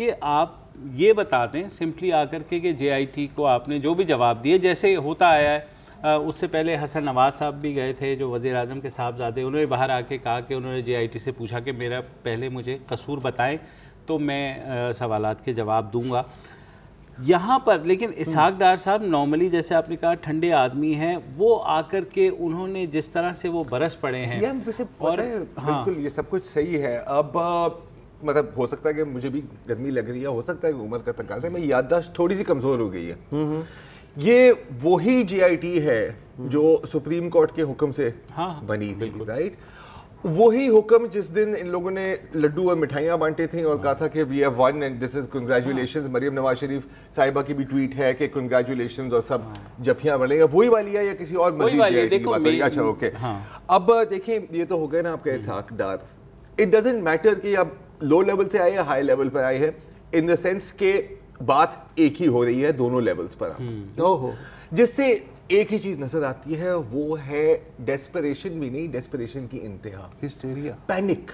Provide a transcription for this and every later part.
کہ آپ یہ بتا دیں سمپلی آ کر کے کہ جے آئی ٹی کو آپ نے جو بھی جواب دیے جیسے ہوتا آیا ہے، اس سے پہلے حسن نواز صاحب بھی گئے تھے جو وزیر اعظم کے صاحبزادے، انہوں نے باہر آ کے کہا کہ انہوں نے جے آئی ٹی سے پوچھا کہ میرا پہلے مجھے قصور بتائیں تو میں سوالات کے جواب دوں گا. یہاں پر لیکن اسحاق ڈار صاحب نارملی جیسے آپ نے کہا ٹھنڈے آدمی ہیں، وہ آ کر کے انہوں نے جس طرح سے وہ برس پڑے ہیں اور بالکل یہ سب کچھ صحیح ہے. اب مطلب ہو سکتا ہے کہ مجھے بھی گرمی لگ رہی ہے، ہو سکتا ہے کہ عمر کا تقاضا ہے، میری یادداشت تھوڑی سی کمزور ہو گئی ہے. یہ وہی جے آئی ٹی ہے جو سپریم کورٹ کے حکم سے بنی تھی، رائٹ؟ وہی حکم جس دن ان لوگوں نے لڈو اور مٹھائیاں بانٹے تھے اور کہا تھا کہ we have won and this is congratulations. Maryam Nawaz Sharif صاحبہ کی بھی ٹویٹ ہے کہ کنگریچولیشنز اور سب جفیاں بڑھیں گا. وہی والی ہے یا کسی اور مزید جے آئی ٹی کی بات ہوئی؟ اچھا اوکے. اب دیکھیں یہ تو ہو گئے نا آپ کا Ishaq Dar. It doesn't matter کہ اب لو لیول سے آئے یا ہائی لیول پر آئے ہیں، ان دا سینس کہ بات ایک ہی ہو رہی ہے دونوں لیولز پر. جس سے ایک ہی چیز نظر آتی ہے وہ ہے ڈیسپریشن بھی نہیں، ڈیسپریشن کی انتہا، ہسٹیریا، پینک.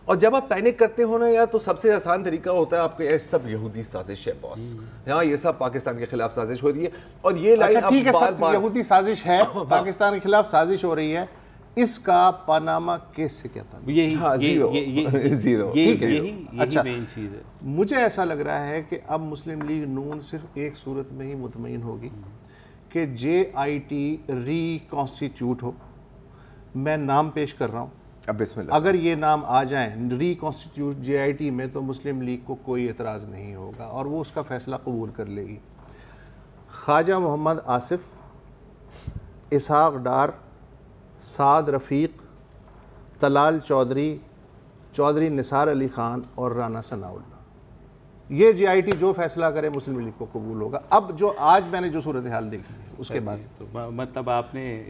اور جب آپ پینک کرتے ہو نا یار تو سب سے آسان طریقہ ہوتا ہے آپ کو یہ سب یہودی سازش ہے باس، ہاں یہ سب پاکستان کے خلاف سازش ہو رہی ہے. اور یہ لائن ٹھیک ہے سب یہودی سازش ہے، پاکستان کے خلاف سازش ہو رہی ہے، اس کا پاناما کیس سے کیا تھا؟ زیرو. اچھا مجھے ایسا لگ رہا ہے کہ اب مسلم لیگ نون صرف ایک صورت میں ہی مطمئن ہوگی کہ جے آئی ٹی ری کانسٹیٹیوٹ ہو. میں نام پیش کر رہا ہوں، بسم اللہ. اگر یہ نام آ جائیں ری کانسٹیٹیوٹ جے آئی ٹی میں تو مسلم لیگ کو کوئی اعتراض نہیں ہوگا اور وہ اس کا فیصلہ قبول کر لے گی. خواجہ محمد آصف، اسحاق ڈار، سعد رفیق، طلال چودھری، چودھری نثار علی خان اور رانا ثناء اللہ، یہ جے آئی ٹی جو فیصلہ کرے مسلم لیگ کو قبول ہوگا. اب جو آج میں نے جو صورتحال دیکھی ہے اس کے بعد مطلب آپ نے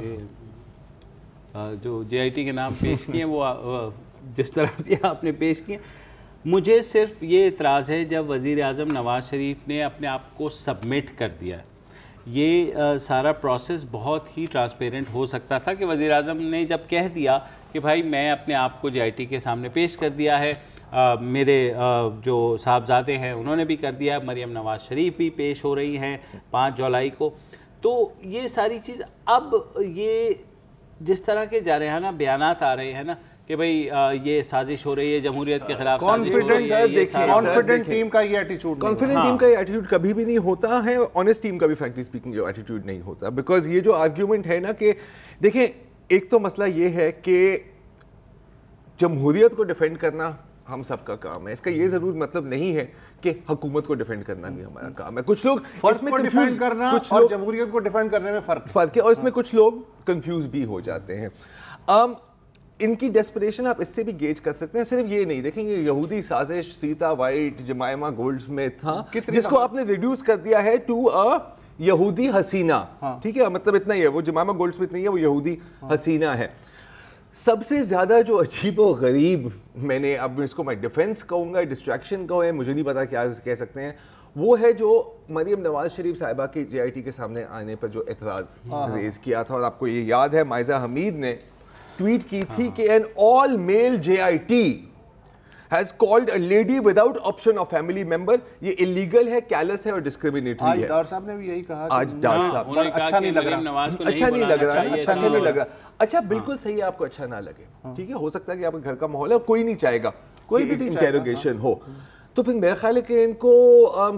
جو جے آئی ٹی کے نام پیش کیے وہ جس طرح بھی آپ نے پیش کیے، مجھے صرف یہ اعتراض ہے جب وزیر اعظم نواز شریف نے اپنے آپ کو سبمٹ کر دیا. یہ سارا پروسیس بہت ہی ٹرانسپیرنٹ ہو سکتا تھا کہ وزیر اعظم نے جب کہہ دیا کہ بھائی میں اپنے آپ کو جے آئی ٹی کے سامنے پیش کر دیا ہے، میرے جو صاحبزادے ہیں انہوں نے بھی کر دیا، مریم نواز شریف بھی پیش ہو رہی ہیں 5 جولائی کو، تو یہ ساری چیز اب یہ جس طرح کے جارحانہ بیانات آ رہے ہیں نا کہ بھئی یہ سازش ہو رہی ہے جمہوریت کے خلاف، کانفیڈنٹ ٹیم کا یہ ایٹیٹیوڈ، کانفیڈنٹ ٹیم کا یہ ایٹیٹیوڈ کبھی بھی نہیں ہوتا ہے، آنیسٹ ٹیم کا بھی فرینکلی اسپیکنگ جو ایٹیٹیوڈ نہیں ہوتا. بیکاز یہ جو آرگیومنٹ ہے نا کہ دیکھیں ایک تو مسئلہ یہ ہے کہ جمہوریت کو ڈیفینڈ کرنا ہم سب کا کام ہے، اس کا یہ ضرور مطلب نہیں ہے کہ حکومت کو ڈیفینڈ کرنا بھی ہمارا کام ہے. کچھ لوگ فرسٹ کو ڈیفینڈ کرنا اور جمہوریت کو ڈیفینڈ کرنے میں فرق ہے اور اس میں کچھ لوگ کنفیوز بھی ہو جاتے ہیں. ان کی ڈیسپریشن آپ اس سے بھی گیج کر سکتے ہیں. صرف یہ نہیں دیکھیں یہ یہودی سازش سیتا وائٹ جمائمہ گولڈ سمتھ تھا جس کو آپ نے ریڈیوس کر دیا ہے ٹو یہودی حسینہ، ٹھیک ہے، مطلب اتنا ہی ہے، وہ جمائمہ گولڈ سمتھ نہیں ہے، وہ یہودی حسینہ ہے. سب سے زیادہ جو عجیب و غریب، میں نے اب اس کو میں ڈیفینس کہوں گا ڈسٹریکشن کہوں، مجھے نہیں پتا کیا کہہ سکتے ہیں، وہ ہے جو مریم نواز شریف صاحبہ کے جے آئی ٹی کے سامنے آنے پر جو اعتراض ریز کیا تھا. اور آپ کو یہ یاد ہے مائزہ حمید نے ٹویٹ کی تھی کہ an all male JIT has called a lady without option of family member. یہ illegal ہے، careless ہے اور discriminatory ہے. آج ڈار صاحب نے بھی یہی کہا، آج ڈار صاحب اچھا نہیں لگ رہا. اچھا بالکل صحیح ہے، آپ کو اچھا نہ لگے، ٹھیک ہے، ہو سکتا ہے کہ آپ کے گھر کا ماحول ہے، کوئی نہیں چاہے گا کوئی بھی انٹیروگیشن ہو. تو پھر میرا خیال ہے کہ ان کو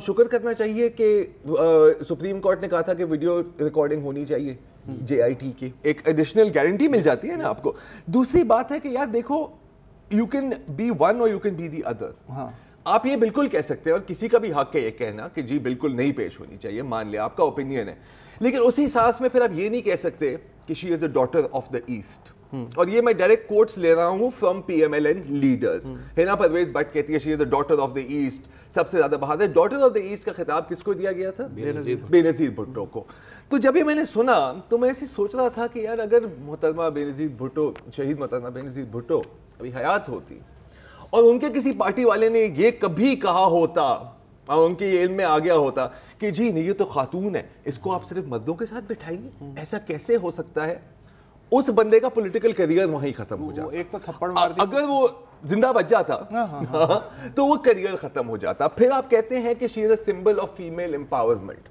شکر کرنا چاہیے کہ سپریم کورٹ نے کہا تھا کہ ویڈیو ریکارڈنگ ہونی چاہیے جے آئی ٹی کی، ایک ایڈیشنل گارنٹی مل جاتی ہے نا آپ کو. دوسری بات ہے کہ یار دیکھو یو کین بی ون اور you can be the other. آپ یہ بالکل کہہ سکتے ہیں اور کسی کا بھی حق ہے یہ کہنا کہ جی بالکل نہیں پیش ہونی چاہیے، مان لیا آپ کا اوپینین ہے، لیکن اسی سانس میں پھر آپ یہ نہیں کہہ سکتے کہ she is the daughter of the east. اور یہ میں ڈائریکٹ کوٹس لے رہا ہوں from P M L N leaders. Hina Pervaiz Butt کہتی ہے she is the daughter of the east, سب سے زیادہ بہادر. ڈاٹر آف دا ایسٹ کا خطاب کس کو دیا گیا تھا؟ بے نظیر بھٹو کو. تو جب یہ میں نے سنا تو میں ایسے سوچ رہا تھا کہ یار اگر محترمہ بے نظیر بھٹو، شہید محترمہ بے نظیر بھٹو ابھی حیات ہوتی اور ان کے کسی پارٹی والے نے یہ کبھی کہا ہوتا اور ان کے علم میں آ گیا ہوتا کہ جی نہیں یہ تو خاتون ہے، اس کو آپ صرف مردوں کے ساتھ بٹھائیں گے، ایسا کیسے ہو سکتا ہے، اس بندے کا پولیٹیکل کیریئر وہیں ختم ہو جاتا. ایک تو تھپڑ مار دی، اگر وہ زندہ بچ جاتا تو وہ کریئر ختم ہو جاتا. پھر آپ کہتے ہیں کہ she is a symbol of female empowerment.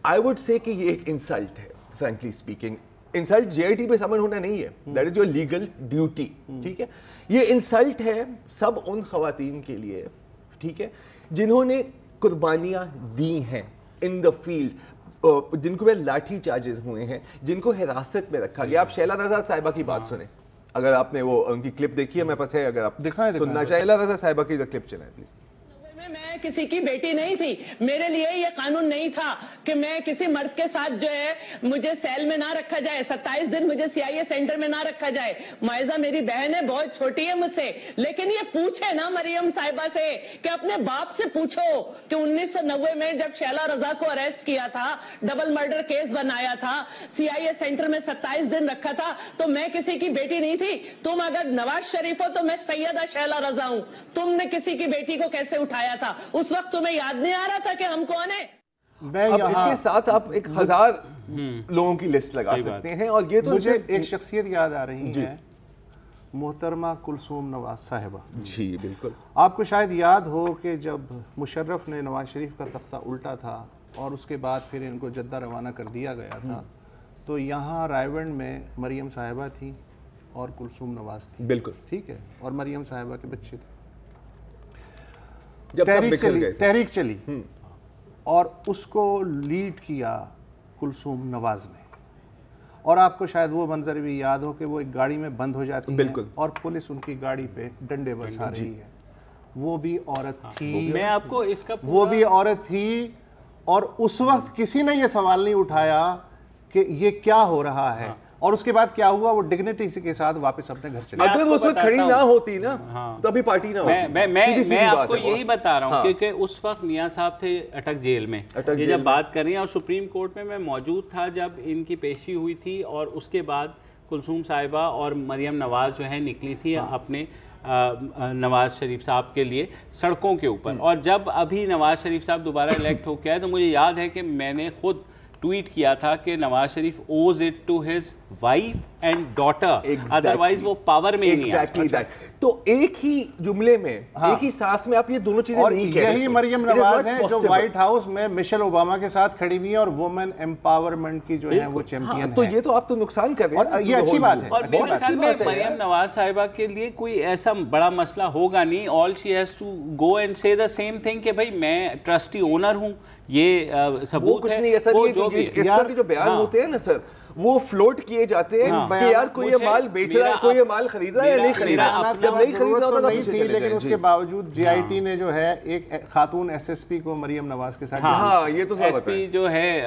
I would say کہ یہ ایک انسلٹ ہے, frankly speaking. Insult J I T پہ سمن ہونا نہیں ہے, that is your legal duty, ٹھیک ہے. یہ انسلٹ ہے سب ان خواتین کے لیے, ٹھیک ہے, جنہوں نے قربانیاں دی ہیں ان دا فیلڈ, جن کو لاٹھی چارجز ہوئے ہیں, جن کو حراست میں رکھا گیا. آپ شیلا رضا صاحبہ کی بات سنیں, اگر آپ نے وہ ان کی کلپ دیکھی ہے, میرے پاس ہے, اگر آپ سننا چاہیں. شیلا رضا صاحبہ کی کلپ چلائیں پلیز. میں کسی کی بیٹی نہیں تھی, میرے لیے یہ قانون نہیں تھا کہ میں کسی مرد کے ساتھ جو ہے مجھے سیل میں نہ رکھا جائے, 27 دن مجھے سی آئی اے سینٹر میں نہ رکھا جائے. معائزہ میری بہن ہے, بہت چھوٹی ہے مجھ سے, لیکن یہ پوچھے نا مریم صاحبہ سے کہ اپنے باپ سے پوچھو کہ 1990 میں جب شیلا رضا کو اریسٹ کیا تھا, ڈبل مرڈر کیس بنایا تھا, سی آئی اے سینٹر میں 27 دن رکھا تھا, تو میں کسی کی بیٹی نہیں تھی. تم اگر نواز شریف ہو تو میں سیدہ شیلا رضا ہوں. تم نے کسی کی بیٹی کو کیسے اٹھایا تھا؟ اس وقت تمہیں یاد نہیں آ رہا تھا کہ ہم کون ہیں؟ اب اس کے ساتھ آپ 1000 لوگوں کی لسٹ لگا سکتے ہیں. اور یہ تو مجھے ایک شخصیت یاد آ رہی ہے, محترمہ کلثوم نواز صاحبہ. جی بالکل. آپ کو شاید یاد ہو کہ جب مشرف نے نواز شریف کا تختہ الٹا تھا اور اس کے بعد پھر ان کو جدہ روانہ کر دیا گیا تھا, تو یہاں رائیونڈ میں مریم صاحبہ تھی اور کلثوم نواز تھی. بالکل ٹھیک ہے. اور مریم صاحبہ کے بچے تھے. تحریک چلی اور اس کو لیڈ کیا کلثوم نواز نے. اور آپ کو شاید وہ منظر بھی یاد ہو کہ وہ ایک گاڑی میں بند ہو جاتی ہے اور پولیس ان کی گاڑی پہ ڈنڈے برسا رہی ہے. وہ بھی عورت تھی, میں آپ کو اس کا وہ بھی عورت تھی, اور اس وقت کسی نے یہ سوال نہیں اٹھایا کہ یہ کیا ہو رہا ہے. اور اس کے بعد کیا ہوا, وہ ڈگنیٹی کے ساتھ واپس اپنے گھر چلے. اگر وہ اس وقت کھڑی نہ ہوتی نا تو ابھی پارٹی نہ ہوتی. میں آپ کو یہی بتا رہا ہوں کیونکہ اس وقت میاں صاحب تھے اٹک جیل میں, یہ جب بات کر رہی ہیں, اور سپریم کورٹ میں موجود تھا جب ان کی پیشی ہوئی تھی, اور اس کے بعد کلثوم صاحبہ اور مریم نواز جو ہے نکلی تھی اپنے نواز شریف صاحب کے لیے سڑکوں کے اوپر. اور جب ابھی نواز شریف صاحب دوبارہ الیکٹ ہو کے آئے تو مجھے یاد ہے کہ میں نے خود ٹویٹ کیا تھا کہ Nawaz Sharif owes it to his wife and daughter, otherwise وہ پاور میں نہیں ہے. تو ایک ہی جملے میں, ایک ہی سانس میں آپ یہ دونوں چیزیں نہیں کہہ رہے. یہی مریم نواز ہیں جو وائٹ ہاؤس میں مشیل اوباما کے ساتھ کھڑی ہوئی ہیں اور وومن امپاورمنٹ کی جو ہے وہ چیمپئن ہے. تو یہ تو آپ تو نقصان کر رہے ہیں, اور یہ اچھی بات ہے. اور مریم نواز صاحبہ کے لیے کوئی ایسا بڑا مسئلہ ہوگا نہیں. All she has to go and say the same thing کہ بھائی میں ٹرسٹی اونر ہوں, یہ ثبوت ہے. اس طرح کے جو بیان ہوتے ہیں نا سر, وہ فلوٹ کیے جاتے ہیں کہ یار کوئی یہ مال بیچ رہا ہے, کوئی یہ مال خرید رہا ہے یا نہیں خرید رہا. جب نہیں خرید رہا ہوتا تب پیچھے چلے جائیں. لیکن اس کے باوجود جے آئی ٹی نے جو ہے ایک خاتون ایس ایس پی کو مریم نواز کے ساتھ, ہاں یہ تو ایس پی جو ہے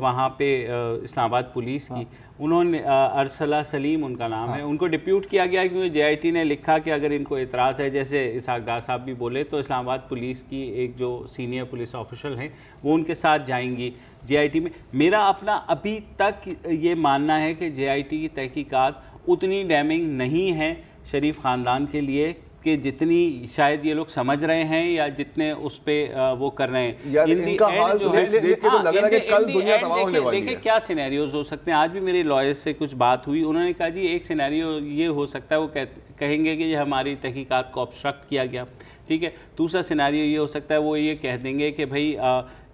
وہاں پہ اسلام آباد پولیس کی, انہوں نے ارسلہ سلیم ان کا نام ہے, ان کو ڈپیوٹ کیا گیا کیونکہ جے آئی ٹی نے لکھا کہ اگر ان کو اعتراض ہے, جیسے اسحاق ڈار صاحب بھی بولے, تو اسلام آباد پولیس کی ایک جو سینئر پولیس آفیشل ہیں وہ ان کے ساتھ جائیں گی جے آئی ٹی میں. میرا اپنا ابھی تک یہ ماننا ہے کہ جے آئی ٹی کی تحقیقات اتنی ڈیمنگ نہیں ہیں شریف خاندان کے لیے کہ جتنی شاید یہ لوگ سمجھ رہے ہیں یا جتنے اس پہ وہ کر رہے ہیں. ان کا حال دیکھ کے تو لگ رہا ہے کہ کل دنیا تباہ ہونے والی ہے. دیکھیں کیا سینیریوز ہو سکتے ہیں. آج بھی میرے لائر سے کچھ بات ہوئی, انہوں نے کہا جی ایک سینیریو یہ ہو سکتا ہے, وہ کہیں گے کہ یہ ہماری تحقیقات کو obstruct کیا گیا, ٹھیک ہے. دوسرا سینیریو یہ ہو سکتا ہے وہ یہ کہہ دیں گے کہ بھائی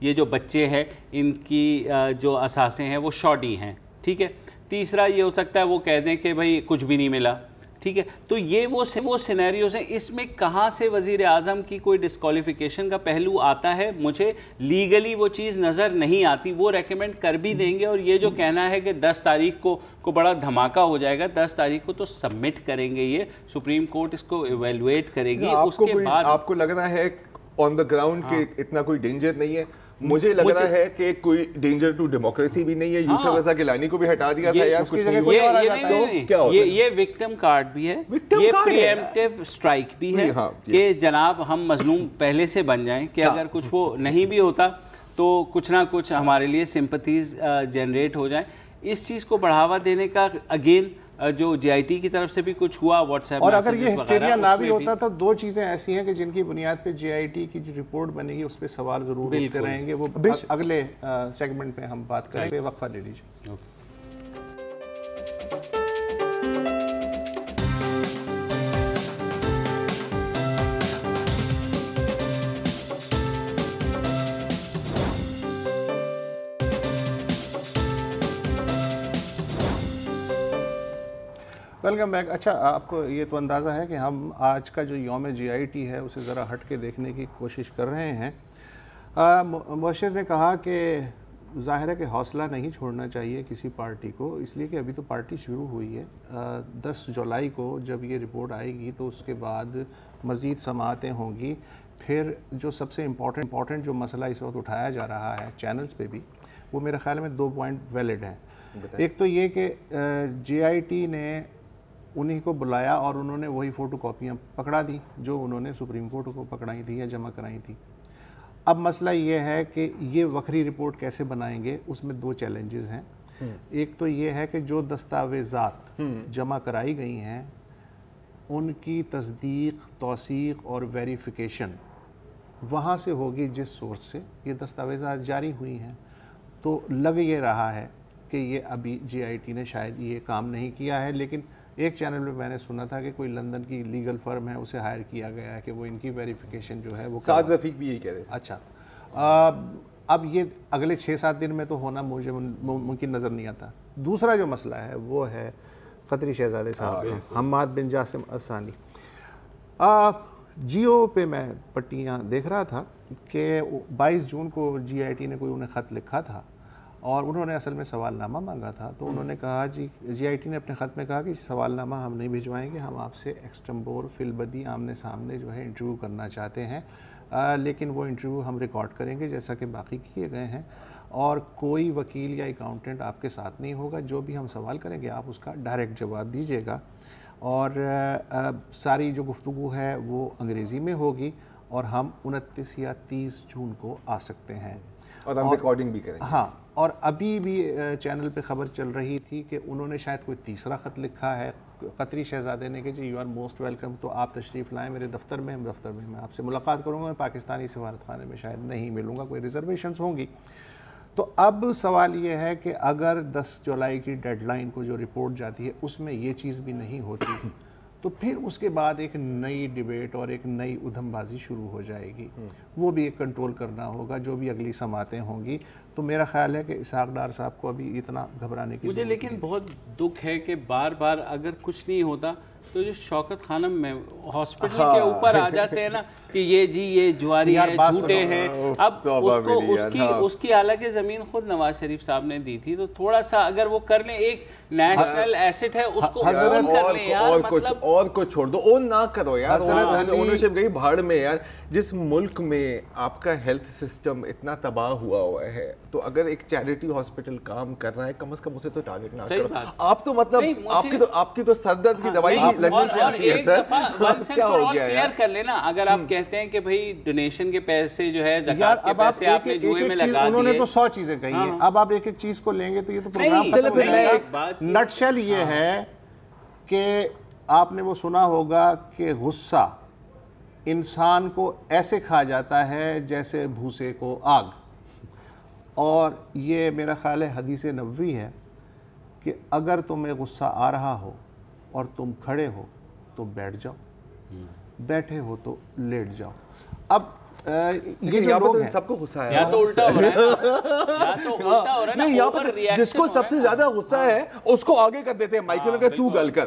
یہ جو بچے ہیں ان کی جو اثاثے ہیں وہ شاڈی ہیں, ٹھیک ہے. تیسرا یہ ہو سکتا ہے وہ کہہ دیں کہ بھائی کچھ بھی نہیں ملا, ٹھیک ہے. تو یہ وہ سینیریوز ہیں. اس میں کہاں سے وزیر اعظم کی کوئی ڈسکوالیفیکیشن کا پہلو آتا ہے, مجھے لیگلی وہ چیز نظر نہیں آتی. وہ ریکمینڈ کر بھی دیں گے, اور یہ جو کہنا ہے کہ 10 تاریخ کو بڑا دھماکہ ہو جائے گا, 10 تاریخ کو تو سبمٹ کریں گے, یہ سپریم کورٹ اس کو ایویلویٹ کرے گی. اس کے بعد آپ کو لگ رہا ہے آن دا گراؤنڈ کہ اتنا کوئی ڈینجر نہیں ہے. مجھے لگ رہا ہے کہ کوئی ڈینجر ٹو ڈیموکریسی بھی نہیں ہے. یوسف رضا گیلانی کو بھی ہٹا دیا تھا یار, کچھ نہیں. یہ وکٹم کارڈ بھی ہے, یہ پری ایمپٹیو سٹرائک بھی ہے کہ جناب ہم مظلوم پہلے سے بن جائیں کہ اگر کچھ وہ نہیں بھی ہوتا تو کچھ نہ کچھ ہمارے لیے سمپتھیز جنریٹ ہو جائیں. اس چیز کو بڑھاوا دینے کا اگین جو جے آئی ٹی کی طرف سے بھی کچھ ہوا واٹس ایپ, اور اگر یہ ہسٹیریا نہ بھی ہوتا تو 2 چیزیں ایسی ہیں کہ جن کی بنیاد پہ جے آئی ٹی کی جو رپورٹ بنے گی اس پہ سوال ضرور اٹھتے رہیں گے. وہ اگلے سیگمنٹ میں ہم بات کریں گے. وقفہ لے لیجیے. Welcome back. اچھا آپ کو یہ تو اندازہ ہے کہ ہم آج کا جو یوم GIT ہے اسے ذرا ہٹ کے دیکھنے کی کوشش کر رہے ہیں. مبشر نے کہا کہ ظاہر ہے کہ حوصلہ نہیں چھوڑنا چاہیے کسی پارٹی کو، اس لیے کہ ابھی تو پارٹی شروع ہوئی ہے. 10 جولائی کو جب یہ رپورٹ آئے گی تو اس کے بعد مزید سماعتیں ہوں گی. پھر جو سب سے امپورٹنٹ جو مسئلہ اس وقت اٹھایا جا رہا ہے چینلز پہ بھی، وہ میرے خیال میں 2 پوائنٹ ویلڈ ہیں. ایک تو یہ کہ GIT نے انہی کو بلایا اور انہوں نے وہی فوٹو کاپیاں پکڑا دی جو انہوں نے سپریم کورٹ کو پکڑائی تھی یا جمع کرائی تھی. اب مسئلہ یہ ہے کہ یہ وکری رپورٹ کیسے بنائیں گے، اس میں 2 چیلنجز ہیں. ایک تو یہ ہے کہ جو دستاویزات جمع کرائی گئی ہیں ان کی تصدیق، توثیق اور ویریفیکیشن وہاں سے ہوگی جس سورس سے یہ دستاویزات جاری ہوئی ہیں. تو لگ یہ رہا ہے کہ یہ ابھی GIT نے شاید یہ کام نہیں کیا ہے، لیکن ایک چینل پہ میں نے سنا تھا کہ کوئی لندن کی لیگل فرم ہے اسے ہائر کیا گیا ہے کہ وہ ان کی ویریفیکیشن جو ہے وہ سعد رفیق بھی یہی کہہ رہے تھے. اچھا اب یہ اگلے 6-7 دن میں تو ہونا مجھے ممکن نظر نہیں آتا. دوسرا جو مسئلہ ہے وہ ہے قطری شہزادے صاحب حماد بن جاسم الثانی. جیو پہ میں پٹیاں دیکھ رہا تھا کہ 22 جون کو GIT نے کوئی انہیں خط لکھا تھا اور انہوں نے اصل میں سوال نامہ مانگا تھا. تو انہوں نے کہا GIT نے اپنے خط میں کہا کہ سوال نامہ ہم نہیں بھجوائیں گے، ہم آپ سے ایکسٹمبور فی البدی آمنے سامنے جو ہے انٹرویو کرنا چاہتے ہیں، لیکن وہ انٹرویو ہم ریکارڈ کریں گے جیسا کہ باقی کیے گئے ہیں، اور کوئی وکیل یا اکاؤنٹنٹ آپ کے ساتھ نہیں ہوگا. جو بھی ہم سوال کریں گے آپ اس کا ڈائریکٹ جواب دیجیے گا، اور ساری جو گفتگو ہے وہ انگریزی میں ہوگی، اور ہم 29 یا 30 جون کو آ سکتے ہیں اور ہم ریکارڈنگ بھی کریں گے. ہاں، اور ابھی بھی چینل پہ خبر چل رہی تھی کہ انہوں نے شاید کوئی تیسرا خط لکھا ہے قطری شہزادے نے کہ جی یو آر موسٹ ویلکم، تو آپ تشریف لائیں میرے دفتر میں میں آپ سے ملاقات کروں گا. میں پاکستانی سفارت خانے میں شاید نہیں ملوں گا، کوئی ریزرویشنز ہوں گی. تو اب سوال یہ ہے کہ اگر 10 جولائی کی ڈیڈ لائن کو جو رپورٹ جاتی ہے اس میں یہ چیز بھی نہیں ہوتی تو پھر اس کے بعد ایک نئی ڈیبیٹ اور ایک نئی ادھم بازی شروع ہو جائے گی. وہ بھی ایک کنٹرول کرنا ہوگا جو بھی اگلی سماعتیں ہوں گی. تو میرا خیال ہے کہ اسحاق ڈار صاحب کو ابھی اتنا گھبرانے کی مجھے لیکن بہت دکھ ہے کہ بار بار اگر کچھ نہیں ہوتا تو جو شوکت خانم میں ہاسپٹل کے اوپر آ جاتے ہیں نا کہ یہ جی یہ جواری ہے، جھوٹے ہیں. اب اس کی حالانکہ زمین خود نواز شریف صاحب نے دی تھی، تو تھوڑا سا اگر وہ کر لیں، ایک نیشنل ایسٹ ہے اس کو اون کر لیں یار. اور کو چھوڑ دو، اون نہ کرو یار. اونرشپ گئی بھاڑ میں یار. جس ملک میں آپ کا ہیلتھ سسٹم اتنا تباہ ہوا ہے، تو اگر ایک چیریٹی ہاسپٹل کام کر رہا ہے کم از کم اسے تو ٹارگٹ نہ کرو. آپ تو مطلب آپ کی تو سر درد کی دوائی لندن سے آتی ہے سر. کیا ہو گیا یار؟ کر لینا. اگر آپ کہتے ہیں کہ بھئی ڈونیشن کے پیسے جو ہے زکات کے پیسے آپ نے جوئے میں لگا دیے، انہوں نے تو 100 چیزیں کہی ہیں، اب آپ ایک ایک چیز کو لیں گے تو یہ تو پروگرام ختم ہو جائے گا. نٹ شیل یہ ہے کہ آپ نے وہ سنا ہوگا کہ غصہ انسان کو ایسے کھا جاتا ہے جیسے بھوسے کو آگ، اور یہ میرا خیال ہے حدیث نبوی ہے کہ اگر تمہیں غصہ آ رہا ہو اور تم کھڑے ہو تو بیٹھ جاؤ، بیٹھے ہو تو لیٹ جاؤ. اب یہ جو لوگ ہیں سب کو غصہ ہے، یا تو الٹا ہو رہا ہے نہیں، یہاں پر جس کو سب سے زیادہ غصہ ہے اس کو آگے کر دیتے ہیں مائیکل کہ تو گل کر.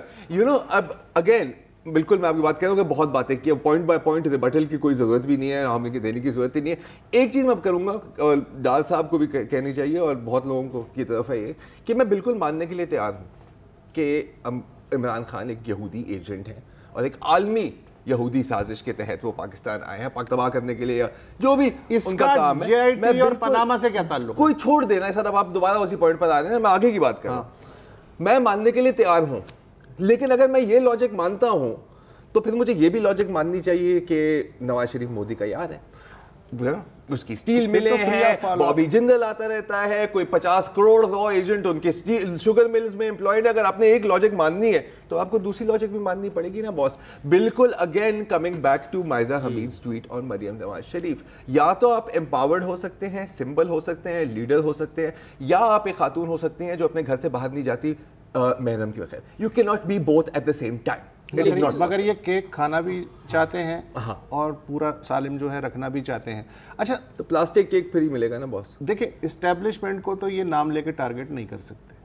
اب اگین بالکل میں آپ کی بات کہہ رہا ہوں کہ بہت باتیں کی، پوائنٹ بائی پوائنٹ ریبٹل کی کوئی ضرورت بھی نہیں ہے، ہمیں دینے کی ضرورت ہی نہیں ہے. ایک چیز میں کروں گا، ڈار صاحب کو بھی کہنی چاہیے اور بہت لوگوں کو کی طرف ہے یہ کہ میں بالکل ماننے کے لیے تیار ہوں کہ عمران خان ایک یہودی ایجنٹ ہیں اور ایک عالمی یہودی سازش کے تحت وہ پاکستان آئے ہیں پاک تباہ کرنے کے لیے، جو بھی ان کا کام ہے. GIT اور پاناما سے کیا تعلق؟ کوئی چھوڑ دینا ہے سر. اب آپ دوبارہ اسی پوائنٹ پر آ رہے ہیں، میں آگے کی بات کر رہا ہوں. میں ماننے کے لیے تیار ہوں، لیکن اگر میں یہ لاجک مانتا ہوں تو پھر مجھے یہ بھی لاجک ماننی چاہیے کہ نواز شریف مودی کا یار ہے، اس کی سٹیل ملیں ہیں، بابی جندل آتا رہتا ہے، کوئی 50 کروڑ را ایجنٹ ان کے شوگر ملز میں امپلائڈ ہے. اگر آپ نے ایک لاجک ماننی ہے تو آپ کو دوسری لاجک بھی ماننی پڑے گی نا باس. بالکل again coming back to Maiza حمید's ٹویٹ آن مریم نواز شریف، یا تو آپ امپاورڈ ہو سکتے ہیں، سمبل ہو سکتے ہیں، لیڈر ہو سکتے ہیں، یا آپ ایک خاتون ہو سکتی ہیں جو اپنے گھر سے باہر نہیں جاتی محرم کے بغیر. You can not be both at the same time. مگر یہ کیک کھانا بھی چاہتے ہیں اور پورا سالم جو ہے رکھنا بھی چاہتے ہیں. اچھا تو پلاسٹک کیک پھر ہی ملے گا نا باس. دیکھیں اسٹیبلشمنٹ کو تو یہ نام لے کے ٹارگٹ نہیں کر سکتے.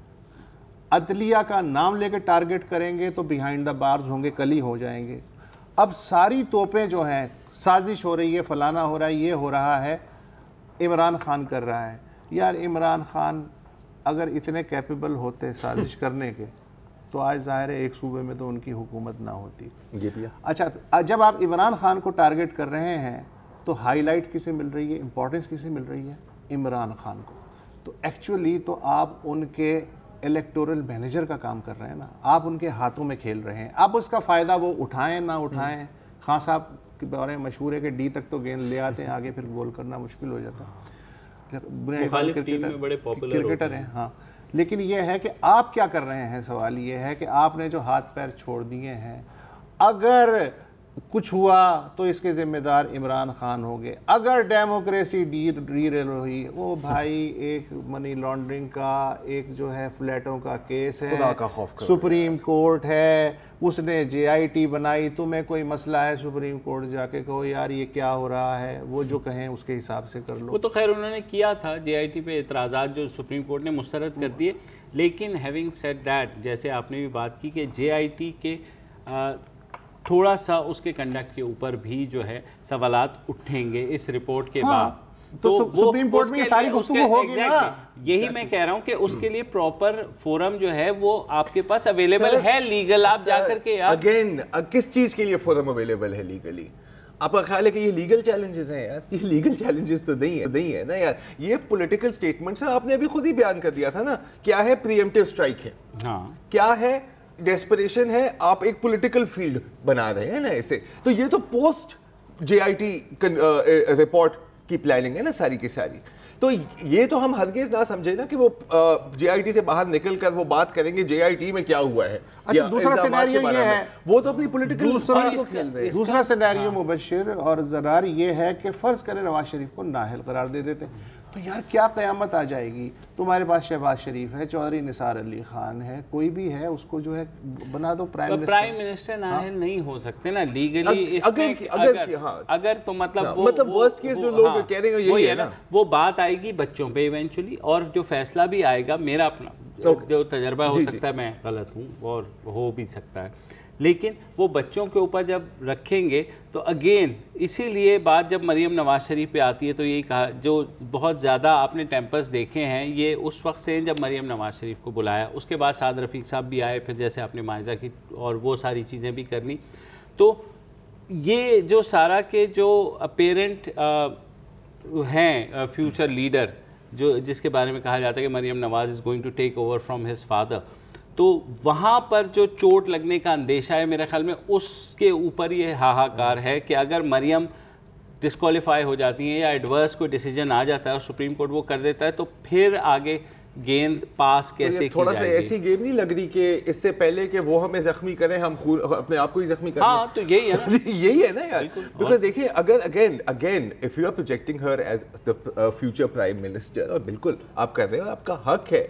عدلیہ کا نام لے کے ٹارگٹ کریں گے تو بیہائنڈ دا بارز ہوں گے، کلی ہو جائیں گے. اب ساری توپیں جو ہیں، سازش ہو رہی ہے، فلانا ہو رہا ہے، یہ ہو رہا ہے، عمران خان کر رہا ہے. یار عمران خان اگر اتنے کیپیبل ہوتے سازش کرنے کے تو آج ظاہر ہے ایک صوبے میں تو ان کی حکومت نہ ہوتی. اچھا جب آپ عمران خان کو ٹارگٹ کر رہے ہیں تو ہائی لائٹ کسے مل رہی ہے، امپورٹنس کسے مل رہی ہے؟ عمران خان کو. تو ایکچولی تو آپ ان کے الیکٹورل مینیجر کا کام کر رہے ہیں نا، آپ ان کے ہاتھوں میں کھیل رہے ہیں. اب اس کا فائدہ وہ اٹھائیں نہ اٹھائیں، خان صاحب کے بارے میں مشہور ہے کہ ڈی تک تو گیند لے آتے ہیں، آگے پھر گول کرنا مشکل ہو جاتا ہے. کرکٹر ہیں ہاں، لیکن یہ ہے کہ آپ کیا کر رہے ہیں. سوال یہ ہے کہ آپ نے جو ہاتھ پیر چھوڑ دیے ہیں، اگر کچھ ہوا تو اس کے ذمہ دار عمران خان ہو گئے. اگر ڈیموکریسی ڈیریل ہوئی، وہ بھائی ایک منی لانڈرنگ کا، ایک جو ہے فلیٹوں کا کیس ہے، سپریم کورٹ ہے، اس نے جے آئی ٹی بنائی. تمہیں کوئی مسئلہ ہے سپریم کورٹ جا کے کہو یار یہ کیا ہو رہا ہے، وہ جو کہیں اس کے حساب سے کر لو. وہ تو خیر انہوں نے کیا تھا، جے آئی ٹی پہ اعتراضات جو سپریم کورٹ نے مسترد کر دیے. لیکن ہیونگ سیڈ دیٹ، جیسے آپ نے بھی بات کی کہ جے آئی ٹی کے تھوڑا سا اس کے کنڈکٹ کے اوپر بھی جو ہے سوالات اٹھیں گے اس رپورٹ کے بعد. تو سپریم کورٹ میں یہ ساری گفتگو ہوگی نا. یہی میں کہہ رہا ہوں کہ اس کے لیے پراپر فورم جو ہے وہ آپ کے پاس اویلیبل ہے لیگل. آپ جا کر کے اگین کس چیز کے لیے فورم اویلیبل ہے لیگلی؟ آپ کا خیال ہے کہ یہ لیگل چیلنجز ہیں؟ یار یہ لیگل چیلنجز تو نہیں ہے نا یار، یہ پولیٹیکل سٹیٹمنٹس ہیں. آپ نے ابھی خود ہی بیان کر دیا تھا نا، کیا ہے پری ایمپٹیو اسٹرائک ہے، کیا ہے ڈیسپریشن ہے، آپ ایک پولیٹیکل فیلڈ بنا رہے ہیں نا اسے. تو یہ تو post J I T report کی پلاننگ ہے نا ساری کی ساری. تو یہ تو ہم ہرگز نہ سمجھے نا کہ وہ جے آئی ٹی سے باہر نکل کر وہ بات کریں گے جے آئی ٹی میں کیا ہوا ہے. دوسرا سینیریو یہ ہے، وہ تو اپنی پولیٹیکل دوسرا سینیریو مبشر اور زرار یہ ہے کہ فرض کریں نواز شریف کو نااہل قرار دے دیتے تو یار کیا قیامت آ جائے گی. تمہارے پاس شہباز شریف ہے، چودھری نثار علی خان ہے، کوئی بھی ہے، اس کو جو ہے بنا دو پرائم منسٹر نااہل نہیں ہو سکتے نا لیگلی. اگر تو مطلب ورسٹ کیس جو لوگ کہہ رہے ہیں یہی ہے نا، وہ بات آئے گی بچوں پہ ایونچولی. اور جو فیصلہ بھی آئے گا، میرا اپنا جو تجربہ ہو سکتا ہے میں غلط ہوں اور ہو بھی سکتا ہے، لیکن وہ بچوں کے اوپر جب رکھیں گے تو اگین اسی لیے بات جب مریم نواز شریف پہ آتی ہے تو یہی کہا، جو بہت زیادہ آپ نے ٹیمپرز دیکھے ہیں یہ اس وقت سے جب مریم نواز شریف کو بلایا، اس کے بعد سعد رفیق صاحب بھی آئے، پھر جیسے آپ نے مائزہ کی اور وہ ساری چیزیں بھی کرنی. تو یہ جو سارا کے جو اپیرنٹ ہیں فیوچر لیڈر، جو جس کے بارے میں کہا جاتا ہے کہ Maryam Nawaz is going to take over from his father, تو وہاں پر جو چوٹ لگنے کا اندیشہ ہے میرے خیال میں اس کے اوپر یہ ہاہاکار ہے کہ اگر مریم ڈسکوالیفائی ہو جاتی ہیں یا ایڈورس کوئی ڈیسیجن آ جاتا ہے اور سپریم کورٹ وہ کر دیتا ہے تو پھر آگے گیند پاس کیسے کی جائے گی. تھوڑا سا ایسی گیم نہیں لگ رہی کہ اس سے پہلے کہ وہ ہمیں زخمی کریں ہم اپنے آپ کو ہی زخمی کریں. ہاں تو یہی ہے یہی ہے نا یار. کیونکہ دیکھیے اگر again if you are projecting her as the future prime minister, اور بالکل آپ کر رہے ہیں، آپ کا حق ہے،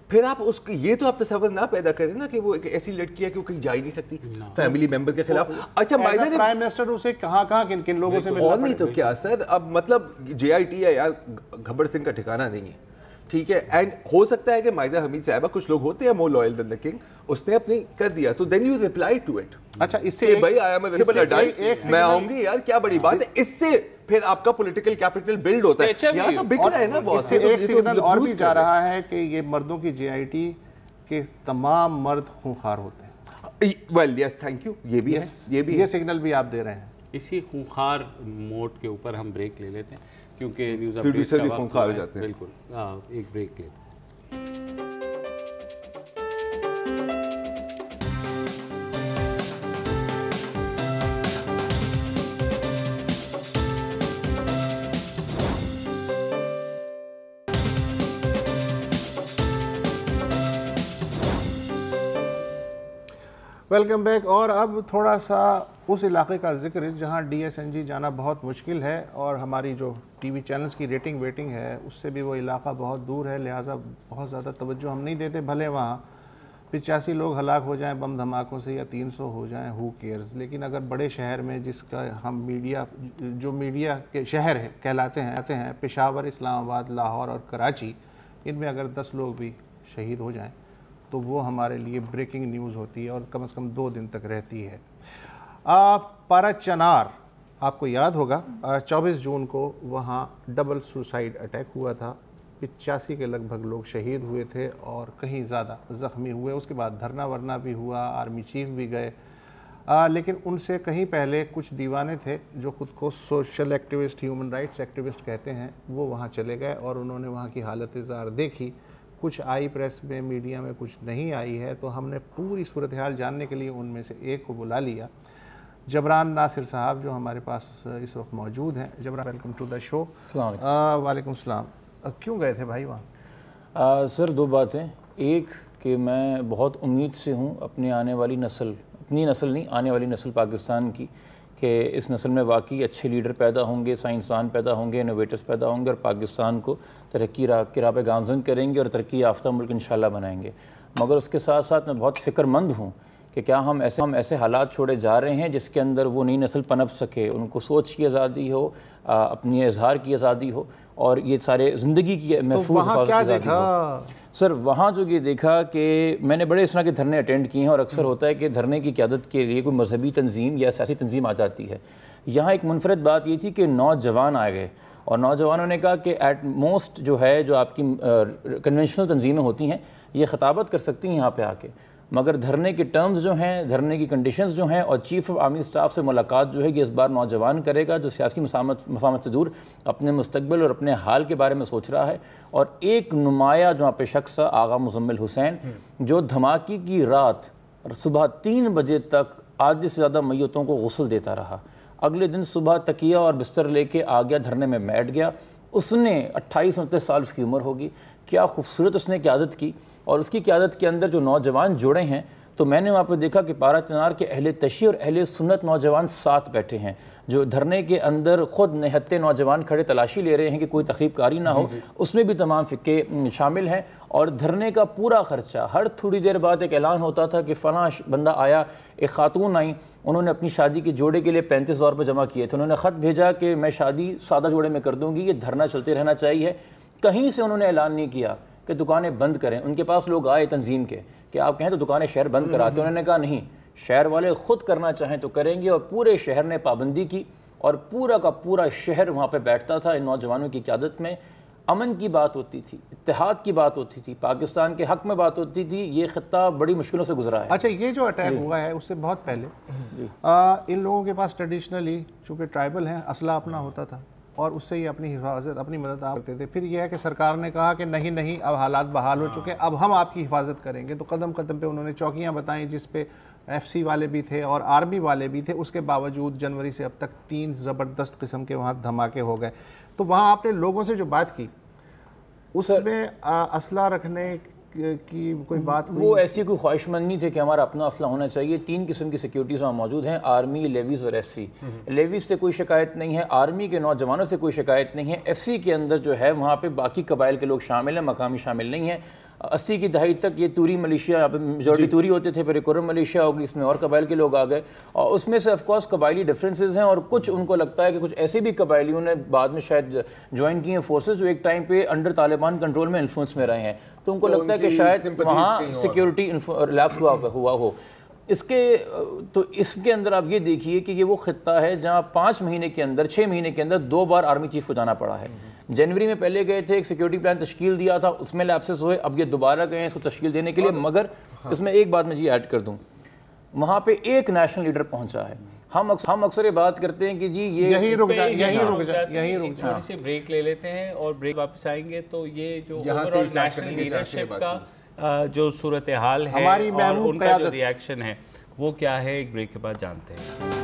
پھر آپ اس یہ تو آپ تصور نہ پیدا کریں نا کہ وہ ایک ایسی لڑکی ہے کہ وہ کہیں جا ہی نہیں سکتی فیملی ممبر کے خلاف. اچھا مائزہ نے پرائم منسٹر اسے کہاں کن لوگوں سے ملنا اور نہیں تو کیا سر. اب مطلب جے آئی ٹی ہے یار، گھبر سنگھ کا ٹھکانہ نہیں ہے، ٹھیک ہے. اینڈ ہو سکتا ہے کہ مائزہ حمید صاحبہ، کچھ لوگ ہوتے ہیں more loyal then the king, اس نے اپنی کر دیا تو then you reply to it. اچھا اس سے بھائی آئی ایم اویلیبل ایٹ، میں آؤں گی یار، کیا بڑی بات ہے. اس سے پھر آپ کا پولیٹیکل کیپٹل بلڈ ہوتا ہے. یہاں تو بک رہا ہے نا بہت. اس سے ایک سگنل اور بھی جا رہا ہے کہ یہ مردوں کی جے آئی ٹی کے تمام مرد خونخوار ہوتے ہیں. ویل یس تھینک یو، یہ بھی ہے، یہ سگنل بھی آپ دے رہے ہیں. اسی خونخوار موڈ کے اوپر ہم بریک لے لیتے ہیں کیونکہ نیوز اپڈیٹ کا وقت خونخوار ہو جاتے ہیں. بالکل ایک بریک لے. Welcome back. اور اب تھوڑا سا اس علاقے کا ذکر جہاں ڈی ایس این جی جانا بہت مشکل ہے اور ہماری جو ٹی وی چینلز کی ریٹنگ ویٹنگ ہے اس سے بھی وہ علاقہ بہت دور ہے، لہٰذا بہت زیادہ توجہ ہم نہیں دیتے. بھلے وہاں 85 لوگ ہلاک ہو جائیں بم دھماکوں سے یا 300 ہو جائیں، ہو کیئرز. لیکن اگر بڑے شہر میں جس کا ہم میڈیا کے شہر کہلاتے ہیں، پشاور، اسلام آباد، لاہور اور کراچی، ان میں اگر 10 لوگ بھی شہید ہو جائیں تو وہ ہمارے لیے بریکنگ نیوز ہوتی ہے اور کم از کم 2 دن تک رہتی ہے۔ پارا چنار آپ کو یاد ہوگا 24 جون کو وہاں ڈبل سوسائڈ اٹیک ہوا تھا، 85 کے لگ بھگ لوگ شہید ہوئے تھے اور کہیں زیادہ زخمی ہوئے۔ اس کے بعد دھرنا ورنا بھی ہوا، آرمی چیف بھی گئے، لیکن ان سے کہیں پہلے کچھ دیوانے تھے جو خود کو social activist, human rights activist کہتے ہیں، وہ وہاں چلے گئے اور انہوں نے وہاں کی حالت زار دیکھی۔ کچھ آئی پریس میں، میڈیا میں، کچھ نہیں آئی ہے، تو ہم نے پوری صورتحال جاننے کے لیے ان میں سے ایک کو بلا لیا، جبران ناصر صاحب، جو ہمارے پاس اس وقت موجود ہیں۔ جبران، ویلکم ٹو دا شو۔ وعلیکم السلام۔ کیوں گئے تھے بھائی وہاں؟ سر 2 باتیں، ایک کہ میں بہت امید سے ہوں اپنی آنے والی نسل، اپنی نسل نہیں، آنے والی نسل پاکستان کی، کہ اس نسل میں واقعی اچھے لیڈر پیدا ہوں گے، سائنسدان پیدا ہوں گے، انوویٹرز پیدا ہوں گے اور پاکستان کو ترقی کی راہ پہ گامزن کریں گے اور ترقی یافتہ ملک انشاءاللہ بنائیں گے۔ مگر اس کے ساتھ ساتھ میں بہت فکر مند ہوں کہ کیا ہم ایسے حالات چھوڑے جا رہے ہیں جس کے اندر وہ نئی نسل پنپ سکے، ان کو سوچ کی آزادی ہو، اپنی اظہار کی آزادی ہو اور یہ سارے زندگی کی محفوظ حفاظت کی آزادی ہو۔ سر وہاں جو یہ دیکھا کہ میں نے بڑے اس طرح کے دھرنے اٹینڈ کیے ہیں اور اکثر ہوتا ہے کہ دھرنے کی قیادت کے لیے کوئی مذہبی تنظیم یا سیاسی تنظیم آ جاتی ہے۔ یہاں ایک منفرد بات یہ تھی کہ نوجوان آئے گئے اور نوجوانوں نے کہا کہ ایٹ موسٹ جو ہے، جو آپ کی کنونشنل تنظیمیں ہوتی ہیں، یہ خطابت کر سکتی ہیں یہاں پہ آ کے، مگر دھرنے کے ٹرمز جو ہیں، دھرنے کی کنڈیشنز جو ہیں اور چیف آف آرمی اسٹاف سے ملاقات جو ہے یہ اس بار نوجوان کرے گا جو سیاسی مفاہمت سے دور اپنے مستقبل اور اپنے حال کے بارے میں سوچ رہا ہے۔ اور ایک نمایاں جو وہاں پہ شخص آغا مزمل حسین، جو دھماکے کی رات صبح 3 بجے تک آدھے سے زیادہ میتوں کو غسل دیتا رہا، اگلے دن صبح تکیہ اور بستر لے کے آ گیا، دھرنے میں بیٹھ گیا۔ اس نے 28-29 سال اس کی عمر ہوگی، کیا خوبصورت اس نے قیادت کی اور اس کی قیادت کے اندر جو نوجوان جڑے ہیں، تو میں نے وہاں پہ دیکھا کہ پارا چنار کے اہل تشیع اور اہل سنت نوجوان ساتھ بیٹھے ہیں، جو دھرنے کے اندر خود نہتے نوجوان کھڑے تلاشی لے رہے ہیں کہ کوئی تخریب کاری نہ ہو، اس میں بھی تمام فقے شامل ہیں۔ اور دھرنے کا پورا خرچہ، ہر تھوڑی دیر بعد ایک اعلان ہوتا تھا کہ فلاں بندہ آیا، ایک خاتون آئیں، انہوں نے اپنی شادی کے جوڑے کے لیے 35,000 روپے جمع کیے تھے، انہوں نے خط بھیجا کہ میں شادی سادہ جوڑے میں کر دوں گی، یہ دھرنا چلتے رہنا چاہیے۔ کہیں سے انہوں نے اعلان نہیں کیا کہ دکانیں بند کریں۔ ان کے پاس لوگ آئے تنظیم کے کہ آپ کہیں تو دکانیں شہر بند کراتے، انہوں نے کہا نہیں، شہر والے خود کرنا چاہیں تو کریں گے، اور پورے شہر نے پابندی کی اور پورا کا پورا شہر وہاں پہ بیٹھتا تھا۔ ان نوجوانوں کی قیادت میں امن کی بات ہوتی تھی، اتحاد کی بات ہوتی تھی، پاکستان کے حق میں بات ہوتی تھی۔ یہ خطہ بڑی مشکلوں سے گزرا ہے۔ اچھا، یہ جو اٹیک ہوا ہے اس سے بہت پہلے ان لوگوں کے پاس ٹریڈیشنلی چونکہ ٹرائبل ہیں، اسلحہ اپنا ہوتا تھا اور اس سے یہ اپنی حفاظت، اپنی مدد آپ کرتے تھے۔ پھر یہ ہے کہ سرکار نے کہا کہ نہیں، اب حالات بحال ہو چکے، اب ہم آپ کی حفاظت کریں گے، تو قدم قدم پہ انہوں نے چوکیاں بتائیں جس پہ FC والے بھی تھے اور آرمی والے بھی تھے۔ اس کے باوجود جنوری سے اب تک 3 زبردست قسم کے وہاں دھماکے ہو گئے۔ تو وہاں آپ نے لوگوں سے جو بات کی اس میں اسلحہ رکھنے کی کوئی بات ہوئی؟ وہ ایسی کوئی خواہش مند نہیں تھے کہ ہمارا اپنا اسلحہ ہونا چاہیے۔ 3 قسم کی سیکیورٹیز وہاں موجود ہیں، آرمی، لیویز اور FC۔ لیویز سے کوئی شکایت نہیں ہے، آرمی کے نوجوانوں سے کوئی شکایت نہیں ہے، FC کے اندر جو ہے وہاں پہ باقی قبائل کے لوگ شامل ہیں، مقامی شامل نہیں ہیں۔ 80 کی دہائی تک یہ توری ملیشیا، یہاں پہ میجورٹی توری ہوتے تھے، پھر ایک اور ملیشیا ہوگی، اس میں اور قبائل کے لوگ آ گئے، اور اس میں سے آف کورس قبائلی ڈفرینسز ہیں، اور کچھ ان کو لگتا ہے کہ کچھ ایسے بھی قبائلیوں نے بعد میں شاید جوائن کی ہیں فورسز جو ایک ٹائم پہ انڈر طالبان کنٹرول میں انفلوئنس میں رہے ہیں، تو ان کو لگتا ہے کہ شاید وہاں سیکیورٹی ریلیکس ہوا ہو۔ اس کے اندر آپ یہ دیکھیے کہ یہ وہ خطہ ہے جہاں 5 مہینے کے اندر، 6 مہینے کے اندر 2 بار آرمی چیف کو جانا پڑا ہے۔ جنوری میں پہلے گئے تھے، ایک سیکیورٹی پلان تشکیل دیا تھا، اس میں لیپسز ہوئے، اب یہ دوبارہ گئے ہیں اس کو تشکیل دینے کے لیے۔ مگر اس میں ایک بات میں ایڈ کر دوں، وہاں پہ ایک نیشنل لیڈر پہنچا ہے۔ ہم اکثر یہ بات کرتے ہیں کہ جی یہی رک جائے، تھوڑی سی بریک لے لیتے ہیں اور بریک واپس آئیں گے تو یہ جو اوورآل نیشنل لیڈرشپ کا جو صورتحال ہے اور ان کا جو ری ایکشن ہے وہ کیا ہے، ایک بریک کے بعد جانتے ہیں۔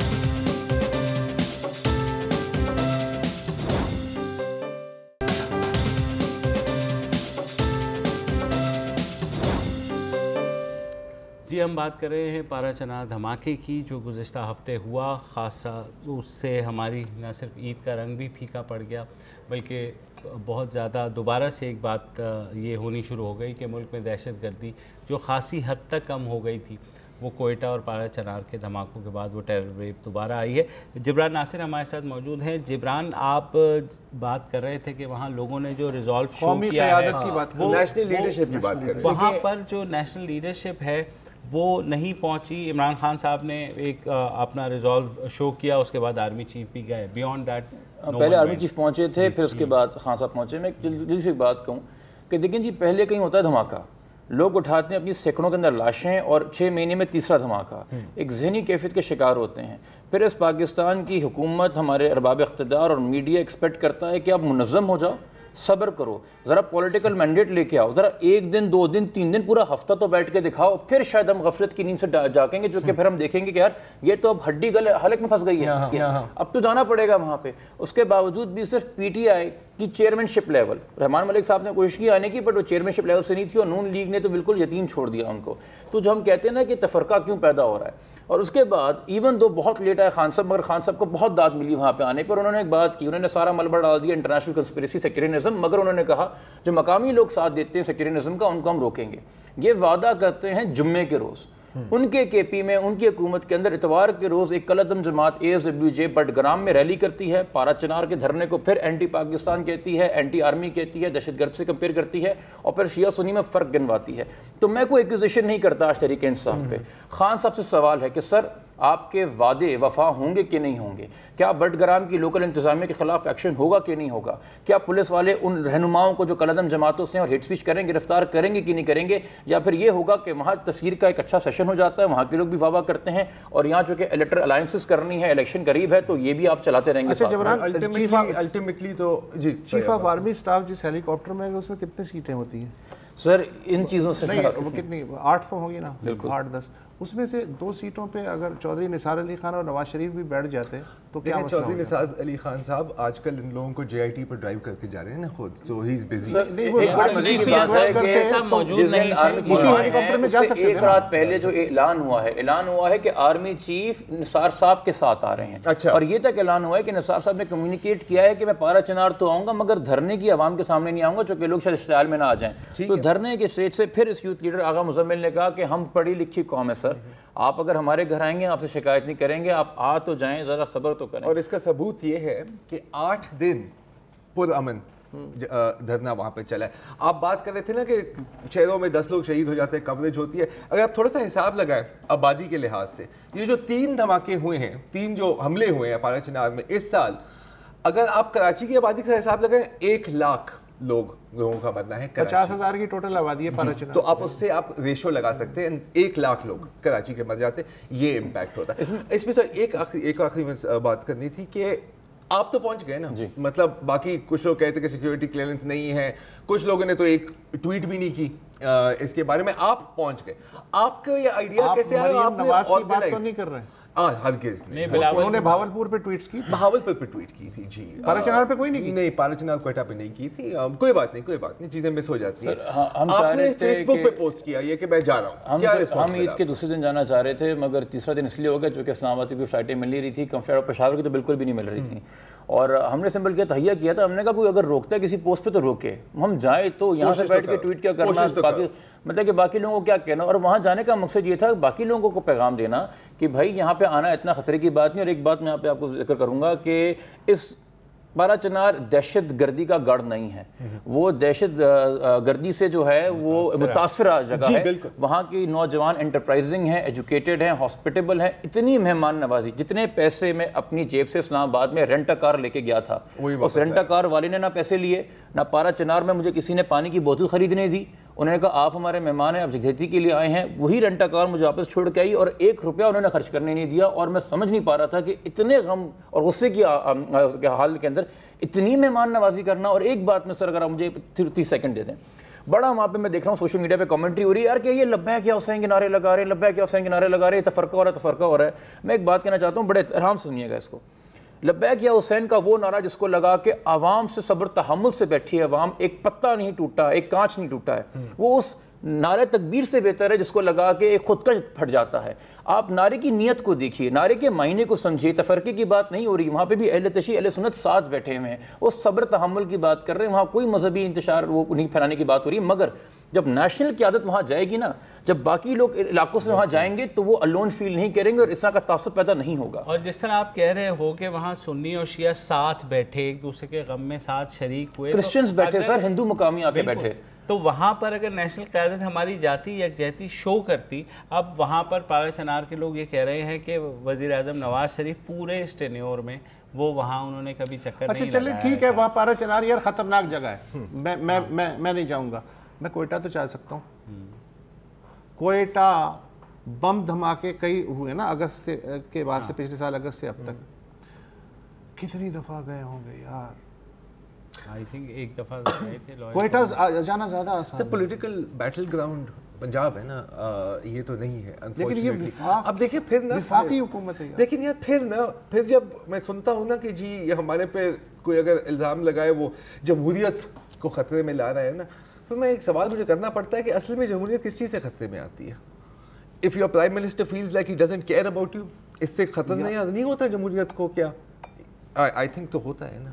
جی، ہم بات کر رہے ہیں پارا چنار دھماکے کی جو گزشتہ ہفتے ہوا، خاصا اس سے ہماری نہ صرف عید کا رنگ بھی پھیکا پڑ گیا بلکہ بہت زیادہ دوبارہ سے ایک بات یہ ہونی شروع ہو گئی کہ ملک میں دہشت گردی جو خاصی حد تک کم ہو گئی تھی وہ کوئٹہ اور پارا چنار کے دھماکوں کے بعد وہ ٹیرر ویو دوبارہ آئی ہے. جبران ناصر ہمارے ساتھ موجود ہیں. جبران، آپ بات کر رہے تھے کہ وہاں لوگوں نے جو ریزالو شو کیا ہے وہ نیشنل لیڈرشپ کی بات کر رہے ہیں. وہاں پر جو نیشنل لیڈرشپ ہے وہ نہیں پہنچی. عمران خان صاحب نے ایک اپنا ریزالو شو کیا, اس کے بعد آرمی چیف بھی گئے. بیونڈ دیٹ پہلے آرمی چیف پہنچے تھے, پھر اس کے بعد خان صاحب پہنچے. میں ایک جلدی سے بات کہوں کہ دیکھیں جی, پہلے کہیں ہوتا ہے دھماکہ, لوگ اٹھاتے ہیں اپنی سینکڑوں کے اندر لاشیں, اور 6 مہینے میں تیسرا دھماکہ, ایک ذہنی کیفیت کے شکار ہوتے ہیں. پھر اس پاکستان کی حکومت, ہمارے ارباب اقتدار اور میڈیا ایکسپیکٹ کرتا ہے کہ آپ منظم ہو جاؤ, صبر کرو, ذرا پولیٹیکل مینڈیٹ لے کے آؤ, ذرا 1 دن 2 دن 3 دن پورا ہفتہ تو بیٹھ کے دکھاؤ, پھر شاید ہم غفلت کی نیند سے جاگیں گے, جو کہ پھر ہم دیکھیں گے کہ یار یہ تو اب ہڈی حلق میں پھنس گئی ہے, اب تو جانا پڑے گا وہاں پہ. اس کے باوجود بھی صرف پی ٹی آئی کی چیئرمین شپ لیول, رحمان ملک صاحب نے کوشش کی آنے کی, بٹ وہ چیئرمین شپ لیول سے نہیں تھی, اور نون لیگ نے تو بالکل یتیم چھوڑ دیا ان کو. تو جو ہم کہتے ہیں نا کہ تفرقہ کیوں پیدا ہو رہا ہے. اور اس کے بعد ایون دو بہت لیٹ آئے خان صاحب, مگر خان صاحب کو بہت داد ملی وہاں پہ آنے پر. انہوں نے ایک بات کی, انہوں نے سارا ملبہ ڈال دیا انٹرنیشنل کنسپریسی سیکٹرینزم, مگر انہوں نے کہا جو مقامی لوگ ساتھ دیتے ہیں سیکٹرینزم کا, ان کو ہم روکیں گے. یہ وعدہ کرتے ہیں جمعے کے روز. ان کے کے پی میں, ان کی حکومت کے اندر اتوار کے روز ایک کلعدم جماعت ASWJ بٹگرام میں ریلی کرتی ہے, پارا چنار کے دھرنے کو پھر اینٹی پاکستان کہتی ہے, اینٹی آرمی کہتی ہے, دہشت گرد سے کمپیئر کرتی ہے, اور پھر شیعہ سنی میں فرق گنواتی ہے. تو میں کوئی ایکوزیشن نہیں کرتا آج تحریک انصاف پہ. خان صاحب سے سوال ہے کہ سر آپ کے وعدے وفا ہوں گے کہ نہیں ہوں گے؟ کیا بٹگرام کی لوکل انتظامیہ کے خلاف ایکشن ہوگا کہ نہیں ہوگا؟ کیا پولیس والے ان رہنماؤں کو جو کلعدم جماعتوں سے اور ہیٹ سپیچ کریں گرفتار کریں گے کہ نہیں کریں گے؟ یا پھر یہ ہوگا کہ وہاں تصویر کا ایک اچھا سیشن ہو جاتا ہے, وہاں کے لوگ بھی واہ واہ کرتے ہیں, اور یہاں چونکہ الیکٹرل الائنسز کرنی ہے, الیکشن قریب ہے, تو یہ بھی آپ چلاتے رہیں گے. اچھا جبران, الٹیمیٹلی تو جی چیف آف آرمی اسٹاف جس ہیلی کاپٹر میں, اس میں کتنی سیٹیں ہوتی ہیں سر؟ ان چیزوں سے نہیں, وہ کتنی 8 تو ہوگی نا, 8-10. اس میں سے 2 سیٹوں پہ اگر چودھری نثار علی خان اور نواز شریف بھی بیٹھ جاتے تو کیا مسئلہ ہوگا؟ چودھری نثار علی خان صاحب آج کل ان لوگوں کو JIT پر ڈرائیو کرتے جا رہے ہیں نا خود, تو ہی از بزی. ایک بڑی مزید کی بات ہے کہ جس دن آرمی چیف ہیلی کاپٹر میں جا سکتے ہیں, ایک رات پہلے جو اعلان ہوا ہے کہ آرمی چیف نثار صاحب کے ساتھ آ رہے ہیں, اور یہ تک اعلان ہوا ہے کہ نثار صاحب نے کمیونیکیٹ کیا ہے کہ میں پارا چنار تو آؤں گا, مگر دھرنے کی عوام کے سامنے نہیں آؤں گا, چونکہ لوگ شاید اشتعال میں نہ آ جائیں. تو دھرنے کے اسٹیج سے پھر اس یوتھ لیڈر آغا مزمل نے کہا کہ ہم پڑھی لکھی قوم ہے سر, آپ اگر ہمارے گھر آئیں گے آپ سے شکایت نہیں کریں گے, آپ آ تو جائیں, ذرا صبر تو کریں. اور اس کا ثبوت یہ ہے کہ 8 دن پر امن دھرنا وہاں پہ چلا ہے. آپ بات کر رہے تھے نا کہ شہروں میں 10 لوگ شہید ہو جاتے ہیں, کوریج ہوتی ہے. اگر آپ تھوڑا سا حساب لگائیں آبادی کے لحاظ سے, یہ جو 3 دھماکے ہوئے ہیں, 3 جو حملے ہوئے ہیں پارا چنار میں اس سال, اگر آپ کراچی کی آبادی کا حساب لگائیں 1 لاکھ لوگوں کا مرنا ہے. 50,000 کی ٹوٹل آبادی ہے پارا چنار, تو آپ اس سے آپ ریشو لگا سکتے ہیں, 1 لاکھ لوگ کراچی کے مر جاتے ہیں, یہ امپیکٹ ہوتا ہے. اس میں سر ایک آخری بات کرنی تھی کہ آپ تو پہنچ گئے نا, مطلب باقی کچھ لوگ کہتے ہیں کہ سیکیورٹی کلیئرنس نہیں ہے, کچھ لوگوں نے تو ایک ٹویٹ بھی نہیں کی اس کے بارے میں, آپ پہنچ گئے. آپ کا یہ آئیڈیا کیسے آیا؟ آپ نواز کی بات تو نہیں کر رہے ہیں؟ ہرگز نہیں. انہوں نے بھاولپور پہ ٹویٹس کی, بھاولپور پہ ٹویٹ کی تھی جی, پارا چنار پہ کوئی نہیں کی. نہیں, پارا چنار کوئٹہ پہ نہیں کی تھی. کوئی بات نہیں, چیزیں مس ہو جاتی ہیں. ہم آپ نے فیس بک پہ پوسٹ کیا یہ کہ میں جا رہا ہوں, ہم عید کے دوسرے دن جانا چاہ رہے تھے, مگر تیسرا دن اس لیے ہو گیا چونکہ اسلام آباد کی کوئی فلائٹیں مل نہیں رہی تھی, کمفلیٹ اور پشاور کی تو بالکل بھی نہیں مل رہی تھیں. اور ہم نے سمپل کیا تہیہ کیا تھا, ہم نے کہا کوئی اگر روکتا ہے کسی پوسٹ پہ تو روکے, ہم جائیں تو یہاں سے بیٹھ کے ٹویٹ کیا کرنا, مطلب کہ باقی لوگوں کو کیا کہنا. اور وہاں جانے کا مقصد یہ تھا باقی لوگوں کو پیغام دینا کہ بھائی یہاں پہ آنا اتنا خطرے کی بات نہیں. اور ایک بات میں یہاں پہ آپ کو ذکر کروں گا کہ اس پارا چنار دہشت گردی کا گڑھ نہیں ہے, وہ دہشت گردی سے جو ہے وہ متاثرہ جگہ ہے. وہاں کی نوجوان انٹرپرائزنگ ہیں, ایجوکیٹڈ ہیں, ہاسپٹیبل ہیں, اتنی مہمان نوازی. جتنے پیسے میں اپنی جیب سے اسلام آباد میں رینٹا کار لے کے گیا تھا, اس رینٹا کار والے نے نہ پیسے لیے, نہ پارا چنار میں مجھے کسی نے پانی کی بوتل خریدنے دی. انہوں نے کہا آپ ہمارے مہمان ہیں, آپ یکجہتی کے لیے آئے ہیں. وہی رینٹا کار مجھے واپس چھوڑ کے آئی, اور 1 روپیہ انہوں نے خرچ کرنے نہیں دیا. اور میں سمجھ نہیں پا رہا تھا کہ اتنے غم اور غصے کی حال کے اندر اتنی مہمان نوازی کرنا. اور ایک بات میں سر اگر آپ مجھے 30 سیکنڈ دے دیں, بڑا وہاں پہ میں دیکھ رہا ہوں سوشل میڈیا پہ کمنٹری ہو رہی ہے یار کہ یہ لبیک یا حسین کے نعرے لگا رہے ہیں, لبیک یا حسین کے نعرے لگا رہے ہیں, تفرقہ ہو رہا ہے. میں ایک بات کہنا چاہتا ہوں, بڑے آرام سے سنیے گا اس کو. لبیک یا حسین کا وہ نعرہ جس کو لگا کہ عوام سے صبر تحمل سے بیٹھی ہے عوام, ایک پتا نہیں ٹوٹا, ایک کانچ نہیں ٹوٹا ہے, وہ اس نعرہ تکبیر سے بہتر ہے جس کو لگا کے ایک خودکش پھٹ جاتا ہے. آپ نعرے کی نیت کو دیکھیے, نعرے کے معنی کو سمجھیے. تفرقے کی بات نہیں ہو رہی, وہاں پہ بھی اہل تشیع اہل سنت ساتھ بیٹھے ہوئے ہیں, وہ صبر تحمل کی بات کر رہے ہیں, وہاں کوئی مذہبی انتشار وہ نہیں پھیلانے کی بات ہو رہی ہے. مگر جب نیشنل قیادت وہاں جائے گی نا, جب باقی لوگ علاقوں سے وہاں جائیں گے تو وہ الون فیل نہیں کریں گے اور اس طرح کا تعصب پیدا نہیں ہوگا. اور جس طرح آپ کہہ رہے ہو کہ وہاں سنی اور شیعہ ساتھ بیٹھے, ایک دوسرے کے غم میں ساتھ شریک ہوئے, کرسچنز بیٹھے سر, ہندو مقامی آ کے بیٹھے, تو وہاں پر اگر نیشنل قیادت ہماری جاتی یکجہتی شو کرتی. اب وہاں پر پارا چنار کے لوگ یہ کہہ رہے ہیں کہ وزیر اعظم نواز شریف پورے اس ٹینیور میں وہ وہاں انہوں نے کبھی چکر نہیں لگایا. چلے ٹھیک ہے, وہاں پارا چنار یار خطرناک جگہ ہے, میں نہیں جاؤں گا. میں کوئٹہ تو چاہ سکتا ہوں. کوئٹہ بم دھماکے کئی ہوئے نا اگست کے بعد سے, پچھلے سال اگست سے اب تک, کتنی دفعہ گئے ہوں گے یار. آئی تھنک ایک دفعہ گئے تھے کوئٹہ جانا زیادہ آسان ہے. پولیٹیکل بیٹل گراؤنڈ پنجاب ہے نا, یہ تو نہیں ہے لیکن یہ وفاق, اب دیکھیں پھر نا وفاقی حکومت ہے. لیکن یار پھر جب میں سنتا ہوں نا کہ جی یہ ہمارے پہ کوئی اگر الزام لگائے وہ جمہوریت کو خطرے میں لا رہا ہے نا, تو میں ایک سوال مجھے کرنا پڑتا ہے کہ اصل میں جمہوریت کس چیز سے خطرے میں آتی ہے؟ If your prime minister feels like he doesn't care about you, اس سے خطرہ نہیں ہوتا جمہوریت کو کیا؟ I think تو ہوتا ہے نا.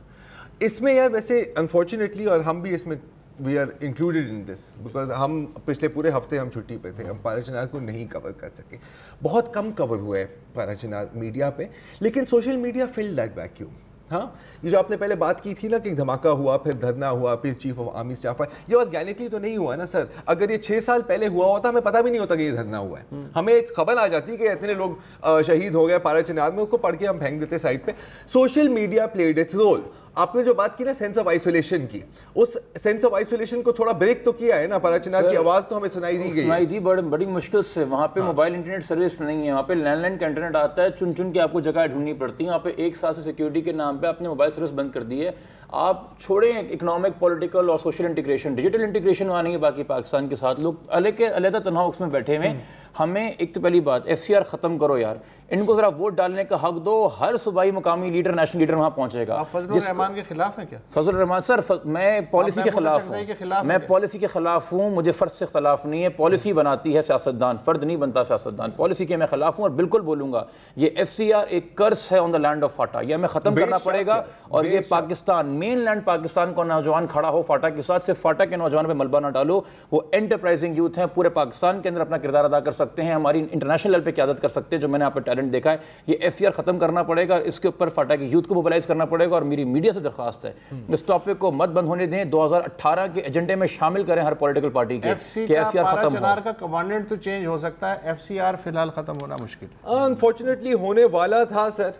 اس میں یار ویسے انفارچونیٹلی, اور ہم بھی اس میں we are included in this, because ہم پچھلے پورے ہفتے ہم چھٹی پہ تھے, ہم پارا چنار کو نہیں کور کر سکے. بہت کم کور ہوا ہے پارا چنار میڈیا پہ, لیکن social media fill that vacuum. ہاں, یہ جو آپ نے پہلے بات کی تھی نا کہ دھماکہ ہوا, پھر دھرنا ہوا, پھر چیف آف آرمی اسٹاف آیا, یہ آرگینکلی تو نہیں ہوا نا سر. اگر یہ 6 سال پہلے ہوا ہوتا ہمیں پتہ بھی نہیں ہوتا کہ یہ دھرنا ہوا ہے. ہمیں ایک خبر آ جاتی کہ اتنے لوگ شہید ہو گئے پارا چنار میں, اس کو پڑھ کے ہم پھینک دیتے سائڈ پہ. Social media played its role. آپ نے جو بات کی نا سینس آف آئسولیشن کی, اس سینس آف آئسولیشن کو تھوڑا بریک تو کیا ہے نا. پارا چنار کی آواز تو ہمیں سنائی دی گئی, سنائی دی بڑی مشکل سے. وہاں پہ موبائل انٹرنیٹ سروس نہیں ہے, وہاں پہ لینڈ لائن کا انٹرنیٹ آتا ہے, چن چن کے آپ کو جگہ ڈھونڈنی پڑتی ہے. وہاں پہ 1 سال سے سیکیورٹی کے نام پہ آپ نے موبائل سروس بند کر دی ہے. آپ چھوڑیں اکنامک, پولیٹیکل اور سوشل انٹیگریشن, ڈیجیٹل انٹیگریشن وہاں نہیں ہے باقی پاکستان کے ساتھ. لوگ علیحدہ تنہا اس میں بیٹھے ہوئے. ہمیں ایک تو پہلی بات FCR ختم کرو یار, ان کو ذرا ووٹ ڈالنے کا حق دو. ہر صوبائی مقامی لیڈر, نیشنل لیڈر وہاں پہنچے گا. آپ فضل الرحمان کے خلاف ہیں کیا؟ فضل الرحمان سر, میں پالیسی کے خلاف ہوں, میں پالیسی کے خلاف ہوں. مجھے فرد سے اختلاف نہیں ہے, پالیسی بناتی ہے سیاستدان, فرد نہیں بنتا سیاستدان. پالیسی کے میں خلاف ہوں اور بالکل بولوں گا یہ FCR ایک کرس ہے آن دا لینڈ آف فاٹا. یہ ہمیں ختم کرنا پڑے گا. اور یہ پاکستان, مین لینڈ پاکستان کا نوجوان کھڑا ہو فاٹا کے ساتھ, صرف فاٹا کے نوجوان پہ ملبہ نہ ڈالو. وہ انٹرپرائزنگ یوتھ ہیں, پورے پاکستان کے اندر اپنا کردار ادا کر سکتے ہیں, ہماری انٹرنیشنل لیول پہ قیادت کر سکتے ہیں. جو میں نے آپ پہ ٹیلنٹ دیکھا ہے, یہ FCR ختم کرنا پڑے گا. اس کے اوپر فاٹا کی یوتھ کو موبلائز کرنا پڑے گا. اور میری میڈیا سے درخواست ہے اس ٹاپک کو مت بند ہونے دیں. 2018 کے ایجنڈے میں شامل کریں ہر پولیٹیکل پارٹی کے کہ FCR ختم ہو. چنار کا کمانڈنٹ تو چینج ہو سکتا ہے, FCR فی الحال ختم ہونا مشکل. انفارچونیٹلی ہونے والا تھا سر,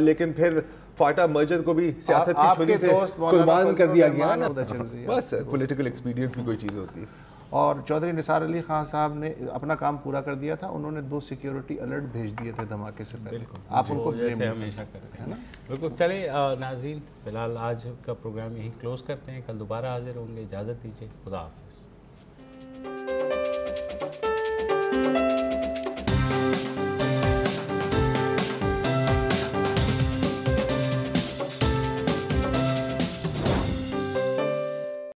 لیکن پھر فاٹا مرجر کو بھی سیاست کی چھری سے قربان کر دیا گیا نا. بس سر, پولیٹیکل ایکسپیرینس بھی کوئی چیز ہوتی ہے. اور چودھری نثار علی خان صاحب نے اپنا کام پورا کر دیا تھا. انہوں نے 2 سیکیورٹی الرٹ بھیج دیے تھے دھماکے سے پہلے. آپ ان کو ہمیشہ کرتے ہیں. بالکل. چلیں ناظرین, فی الحال آج کا پروگرام یہی کلوز کرتے ہیں. کل دوبارہ حاضر ہوں گے. اجازت دیجیے. خدا حافظ.